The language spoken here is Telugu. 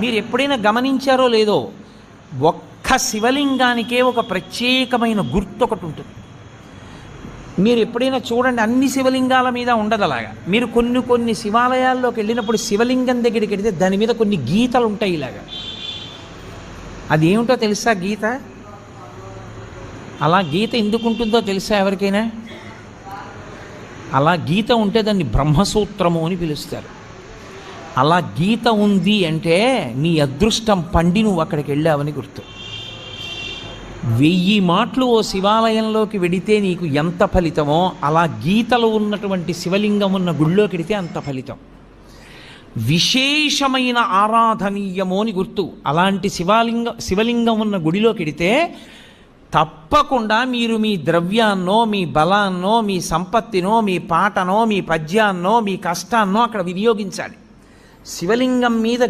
మీరు ఎప్పుడైనా గమనించారో లేదో, ఒక్క శివలింగానికే ఒక ప్రత్యేకమైన గుర్తు ఒకటి ఉంటుంది. మీరు ఎప్పుడైనా చూడండి, అన్ని శివలింగాల మీద ఉండదు అలాగా. మీరు కొన్ని శివాలయాల్లోకి వెళ్ళినప్పుడు శివలింగం దగ్గరికి వెళితే దాని మీద కొన్ని గీతలు ఉంటాయి ఇలాగా. అది ఏమిటో తెలుసా గీత? అలా గీత ఎందుకు ఉంటుందో తెలుసా ఎవరికైనా? అలా గీత ఉంటే దాన్ని బ్రహ్మసూత్రము అని పిలుస్తారు. అలా గీత ఉంది అంటే నీ అదృష్టం పండి నువ్వు అక్కడికి వెళ్ళావని గుర్తు. 1000 మాటలు ఓ శివాలయంలోకి వెడితే నీకు ఎంత ఫలితమో, అలా గీతలు ఉన్నటువంటి శివలింగం ఉన్న గుళ్ళోకి వెడితే అంత ఫలితం. విశేషమైన ఆరాధనీయమో అని గుర్తు. అలాంటి శివలింగం ఉన్న గుడిలోకి వెడితే తప్పకుండా మీరు మీ ద్రవ్యాన్నో, మీ బలాన్నో, మీ సంపత్తినో, మీ పాటనో, మీ పద్యాన్నో, మీ కష్టాన్నో అక్కడ వినియోగించాలి. శివలింగం మీద